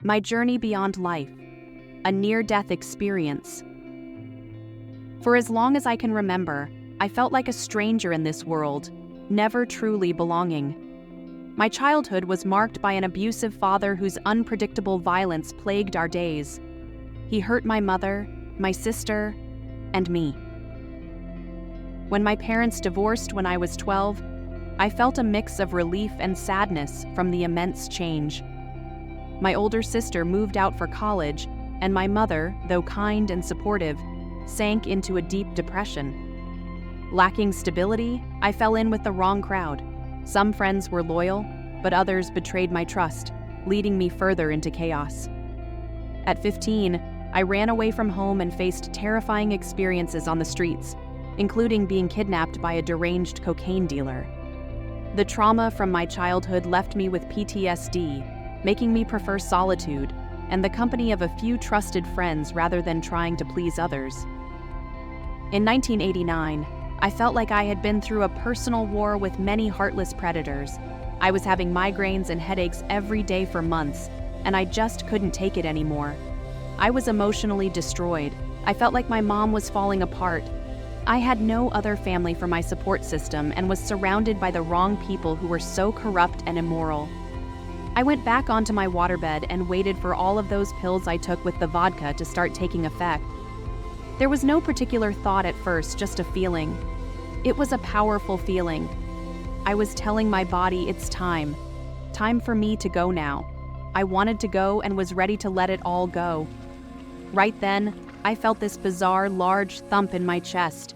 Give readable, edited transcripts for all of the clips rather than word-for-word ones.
My journey beyond life, a near-death experience. For as long as I can remember, I felt like a stranger in this world, never truly belonging. My childhood was marked by an abusive father whose unpredictable violence plagued our days. He hurt my mother, my sister, and me. When my parents divorced when I was 12, I felt a mix of relief and sadness from the immense change. My older sister moved out for college, and my mother, though kind and supportive, sank into a deep depression. Lacking stability, I fell in with the wrong crowd. Some friends were loyal, but others betrayed my trust, leading me further into chaos. At 15, I ran away from home and faced terrifying experiences on the streets, including being kidnapped by a deranged cocaine dealer. The trauma from my childhood left me with PTSD, making me prefer solitude and the company of a few trusted friends rather than trying to please others. In 1989, I felt like I had been through a personal war with many heartless predators. I was having migraines and headaches every day for months, and I just couldn't take it anymore. I was emotionally destroyed. I felt like my mom was falling apart. I had no other family for my support system and was surrounded by the wrong people who were so corrupt and immoral. I went back onto my waterbed and waited for all of those pills I took with the vodka to start taking effect. There was no particular thought at first, just a feeling. It was a powerful feeling. I was telling my body it's time. Time for me to go now. I wanted to go and was ready to let it all go. Right then, I felt this bizarre, large thump in my chest.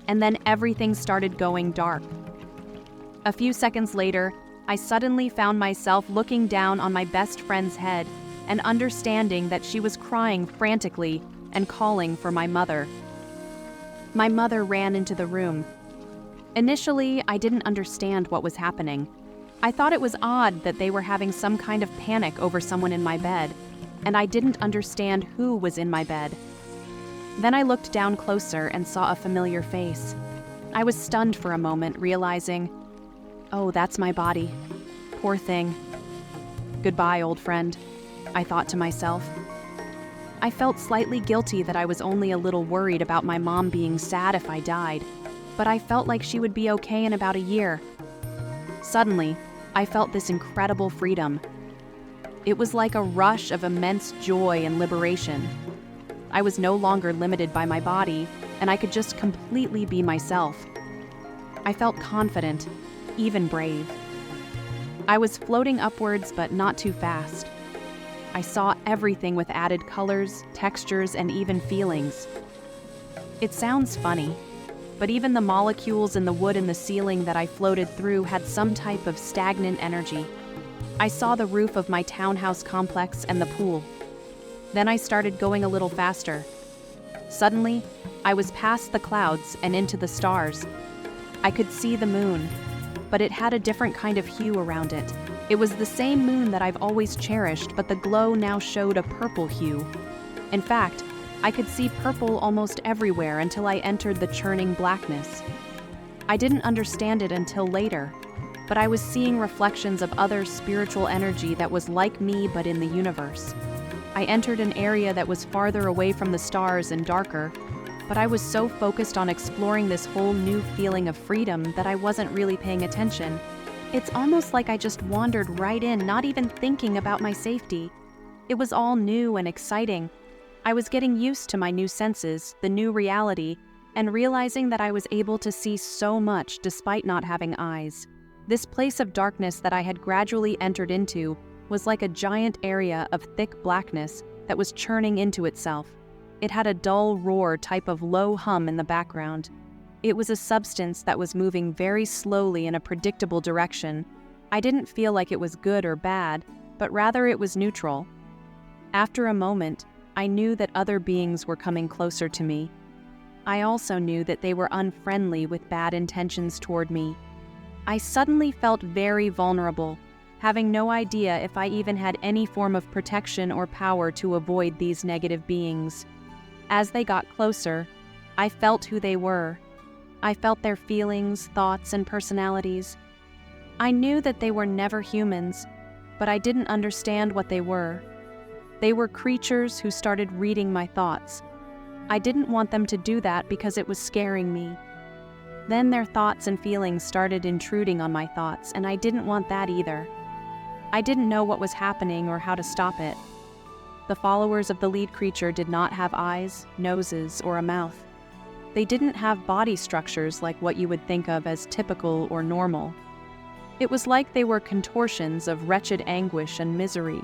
And then everything started going dark. A few seconds later, I suddenly found myself looking down on my best friend's head and understanding that she was crying frantically and calling for my mother. My mother ran into the room. Initially, I didn't understand what was happening. I thought it was odd that they were having some kind of panic over someone in my bed, and I didn't understand who was in my bed. Then I looked down closer and saw a familiar face. I was stunned for a moment, realizing, oh, that's my body. Poor thing. Goodbye, old friend, I thought to myself. I felt slightly guilty that I was only a little worried about my mom being sad if I died, but I felt like she would be okay in about a year. Suddenly, I felt this incredible freedom. It was like a rush of immense joy and liberation. I was no longer limited by my body, and I could just completely be myself. I felt confident, even brave. I was floating upwards, but not too fast. I saw everything with added colors, textures, and even feelings. It sounds funny, but even the molecules in the wood in the ceiling that I floated through had some type of stagnant energy. I saw the roof of my townhouse complex and the pool. Then I started going a little faster. Suddenly, I was past the clouds and into the stars. I could see the moon, but it had a different kind of hue around it. It was the same moon that I've always cherished, but the glow now showed a purple hue. In fact, I could see purple almost everywhere until I entered the churning blackness. I didn't understand it until later, but I was seeing reflections of other spiritual energy that was like me but in the universe. I entered an area that was farther away from the stars and darker, but I was so focused on exploring this whole new feeling of freedom that I wasn't really paying attention. It's almost like I just wandered right in, not even thinking about my safety. It was all new and exciting. I was getting used to my new senses, the new reality, and realizing that I was able to see so much despite not having eyes. This place of darkness that I had gradually entered into was like a giant area of thick blackness that was churning into itself. It had a dull roar type of low hum in the background. It was a substance that was moving very slowly in a predictable direction. I didn't feel like it was good or bad, but rather it was neutral. After a moment, I knew that other beings were coming closer to me. I also knew that they were unfriendly with bad intentions toward me. I suddenly felt very vulnerable, having no idea if I even had any form of protection or power to avoid these negative beings. As they got closer, I felt who they were. I felt their feelings, thoughts, and personalities. I knew that they were never humans, but I didn't understand what they were. They were creatures who started reading my thoughts. I didn't want them to do that because it was scaring me. Then their thoughts and feelings started intruding on my thoughts, and I didn't want that either. I didn't know what was happening or how to stop it. The followers of the lead creature did not have eyes, noses, or a mouth. They didn't have body structures like what you would think of as typical or normal. It was like they were contortions of wretched anguish and misery.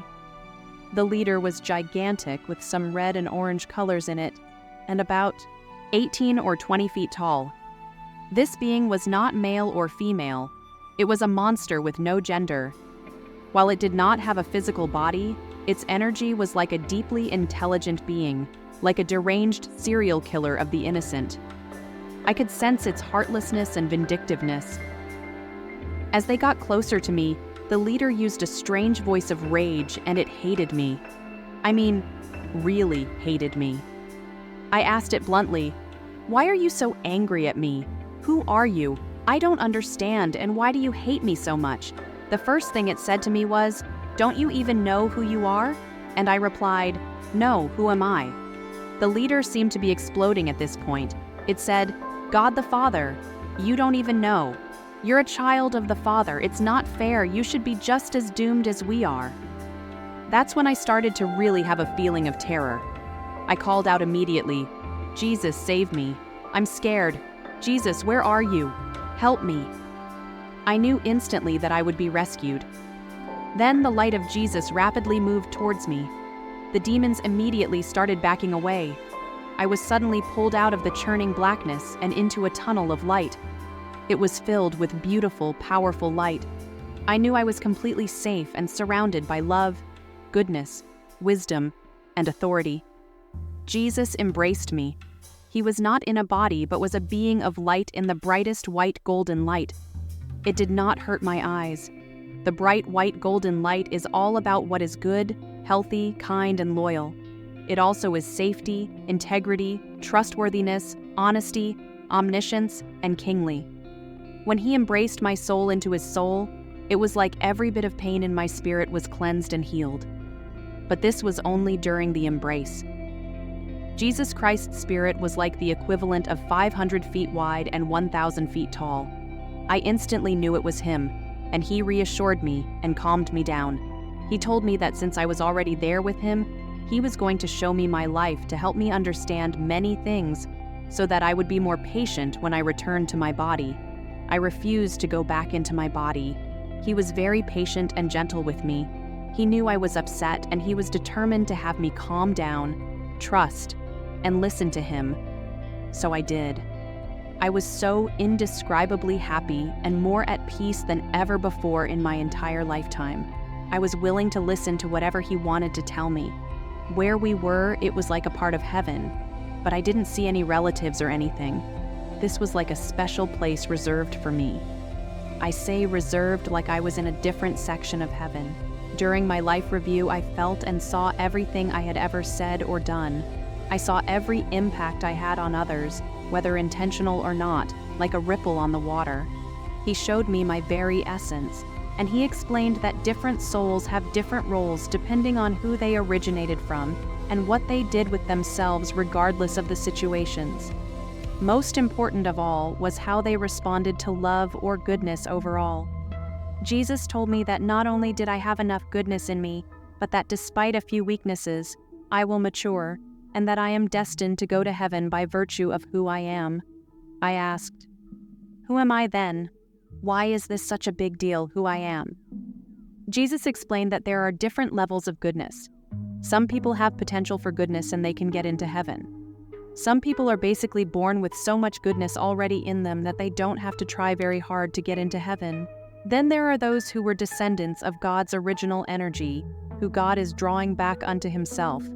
The leader was gigantic with some red and orange colors in it, and about 18 or 20 feet tall. This being was not male or female. It was a monster with no gender. While it did not have a physical body, its energy was like a deeply intelligent being, like a deranged serial killer of the innocent. I could sense its heartlessness and vindictiveness. As they got closer to me, the leader used a strange voice of rage, and it hated me. I mean, really hated me. I asked it bluntly, "Why are you so angry at me? Who are you? I don't understand, and why do you hate me so much?" The first thing it said to me was, "Don't you even know who you are?" And I replied, "No, who am I?" The leader seemed to be exploding at this point. It said, "God the Father. You don't even know. You're a child of the Father. It's not fair. You should be just as doomed as we are." That's when I started to really have a feeling of terror. I called out immediately, "Jesus, save me. I'm scared. Jesus, where are you? Help me." I knew instantly that I would be rescued. Then the light of Jesus rapidly moved towards me. The demons immediately started backing away. I was suddenly pulled out of the churning blackness and into a tunnel of light. It was filled with beautiful, powerful light. I knew I was completely safe and surrounded by love, goodness, wisdom, and authority. Jesus embraced me. He was not in a body, but was a being of light in the brightest white golden light. It did not hurt my eyes. The bright white golden light is all about what is good, healthy, kind, and loyal. It also is safety, integrity, trustworthiness, honesty, omniscience, and kingly. When he embraced my soul into his soul, it was like every bit of pain in my spirit was cleansed and healed. But this was only during the embrace. Jesus Christ's spirit was like the equivalent of 500 feet wide and 1,000 feet tall. I instantly knew it was him, and he reassured me and calmed me down. He told me that since I was already there with him, he was going to show me my life to help me understand many things so that I would be more patient when I returned to my body. I refused to go back into my body. He was very patient and gentle with me. He knew I was upset, and he was determined to have me calm down, trust, and listen to him. So I did. I was so indescribably happy and more at peace than ever before in my entire lifetime. I was willing to listen to whatever he wanted to tell me. Where we were, it was like a part of heaven, but I didn't see any relatives or anything. This was like a special place reserved for me. I say reserved like I was in a different section of heaven. During my life review, I felt and saw everything I had ever said or done. I saw every impact I had on others, whether intentional or not, like a ripple on the water. He showed me my very essence, and he explained that different souls have different roles depending on who they originated from and what they did with themselves regardless of the situations. Most important of all was how they responded to love or goodness overall. Jesus told me that not only did I have enough goodness in me, but that despite a few weaknesses, I will mature, and that I am destined to go to heaven by virtue of who I am. I asked, "Who am I then? Why is this such a big deal, who I am?" Jesus explained that there are different levels of goodness. Some people have potential for goodness and they can get into heaven. Some people are basically born with so much goodness already in them that they don't have to try very hard to get into heaven. Then there are those who were descendants of God's original energy, who God is drawing back unto himself.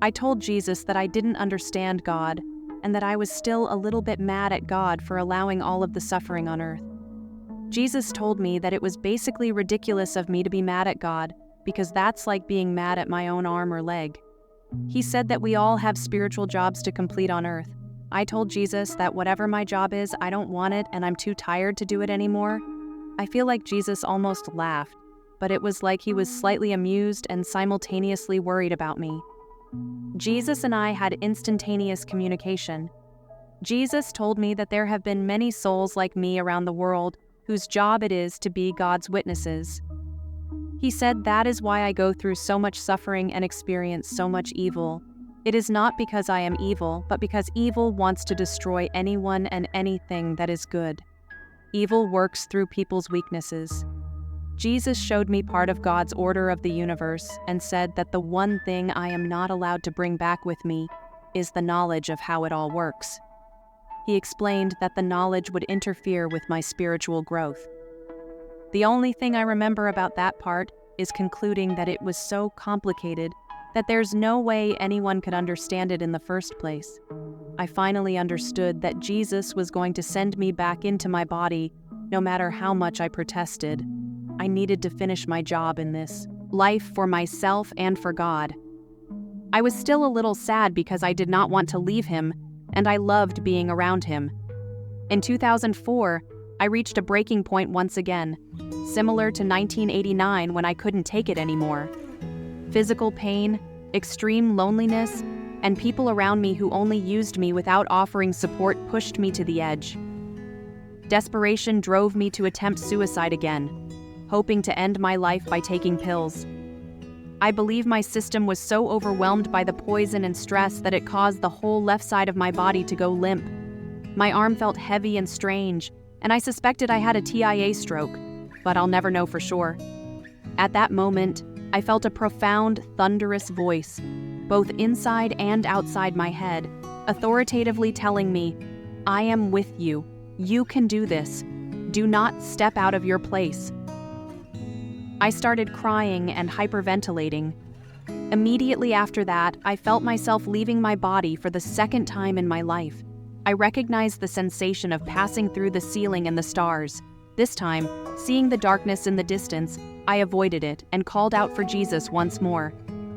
I told Jesus that I didn't understand God, and that I was still a little bit mad at God for allowing all of the suffering on earth. Jesus told me that it was basically ridiculous of me to be mad at God, because that's like being mad at my own arm or leg. He said that we all have spiritual jobs to complete on earth. I told Jesus that whatever my job is, I don't want it and I'm too tired to do it anymore. I feel like Jesus almost laughed. but it was like he was slightly amused and simultaneously worried about me. Jesus and I had instantaneous communication. Jesus told me that there have been many souls like me around the world whose job it is to be God's witnesses. He said that is why I go through so much suffering and experience so much evil. It is not because I am evil, but because evil wants to destroy anyone and anything that is good. Evil works through people's weaknesses. Jesus showed me part of God's order of the universe and said that the one thing I am not allowed to bring back with me is the knowledge of how it all works. He explained that the knowledge would interfere with my spiritual growth. The only thing I remember about that part is concluding that it was so complicated that there's no way anyone could understand it in the first place. I finally understood that Jesus was going to send me back into my body no matter how much I protested. I needed to finish my job in this life for myself and for God. I was still a little sad because I did not want to leave him, and I loved being around him. In 2004, I reached a breaking point once again, similar to 1989 when I couldn't take it anymore. Physical pain, extreme loneliness, and people around me who only used me without offering support pushed me to the edge. Desperation drove me to attempt suicide again, hoping to end my life by taking pills. I believe my system was so overwhelmed by the poison and stress that it caused the whole left side of my body to go limp. My arm felt heavy and strange, and I suspected I had a TIA stroke, but I'll never know for sure. At that moment, I felt a profound, thunderous voice, both inside and outside my head, authoritatively telling me, "I am with you. You can do this. Do not step out of your place." I started crying and hyperventilating. Immediately after that, I felt myself leaving my body for the second time in my life. I recognized the sensation of passing through the ceiling and the stars. This time, seeing the darkness in the distance, I avoided it and called out for Jesus once more.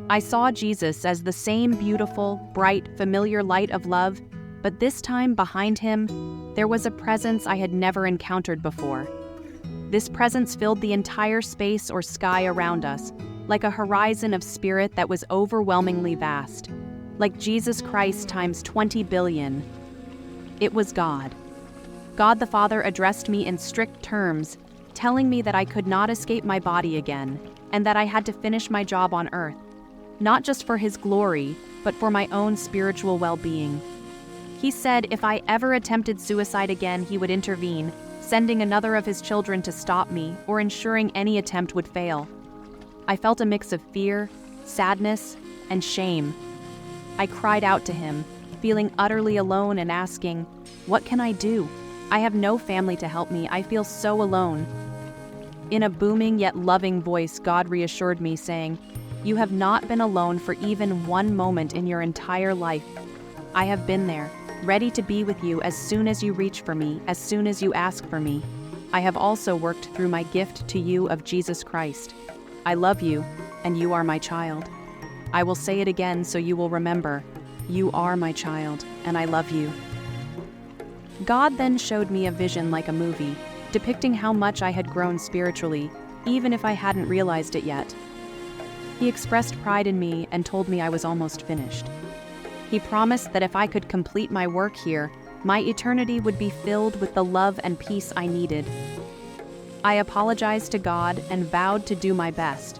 I saw Jesus as the same beautiful, bright, familiar light of love, but this time behind him, there was a presence I had never encountered before. This presence filled the entire space or sky around us, like a horizon of spirit that was overwhelmingly vast, like Jesus Christ times 20 billion. It was God. God the Father addressed me in strict terms, telling me that I could not escape my body again, and that I had to finish my job on earth, not just for his glory, but for my own spiritual well-being. He said if I ever attempted suicide again, he would intervene, sending another of his children to stop me or ensuring any attempt would fail. I felt a mix of fear, sadness, and shame. I cried out to him, feeling utterly alone and asking, "What can I do? I have no family to help me. I feel so alone." In a booming yet loving voice, God reassured me, saying, "You have not been alone for even one moment in your entire life. I have been there, ready to be with you as soon as you reach for me, as soon as you ask for me. I have also worked through my gift to you of Jesus Christ. I love you, and you are my child. I will say it again so you will remember. You are my child, and I love you." God then showed me a vision like a movie, depicting how much I had grown spiritually, even if I hadn't realized it yet. He expressed pride in me and told me I was almost finished. He promised that if I could complete my work here, my eternity would be filled with the love and peace I needed. I apologized to God and vowed to do my best,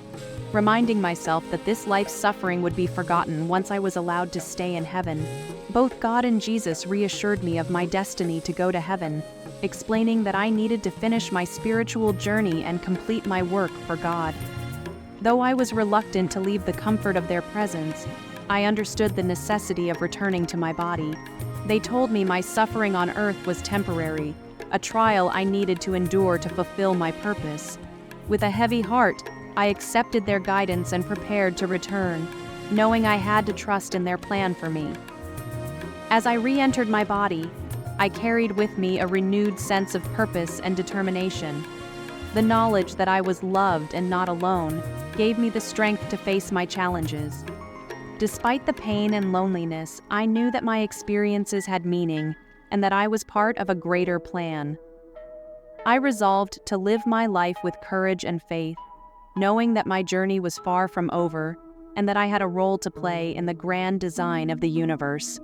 reminding myself that this life's suffering would be forgotten once I was allowed to stay in heaven. Both God and Jesus reassured me of my destiny to go to heaven, explaining that I needed to finish my spiritual journey and complete my work for God. Though I was reluctant to leave the comfort of their presence, I understood the necessity of returning to my body. They told me my suffering on earth was temporary, a trial I needed to endure to fulfill my purpose. With a heavy heart, I accepted their guidance and prepared to return, knowing I had to trust in their plan for me. As I re-entered my body, I carried with me a renewed sense of purpose and determination. The knowledge that I was loved and not alone gave me the strength to face my challenges. Despite the pain and loneliness, I knew that my experiences had meaning and that I was part of a greater plan. I resolved to live my life with courage and faith, knowing that my journey was far from over and that I had a role to play in the grand design of the universe.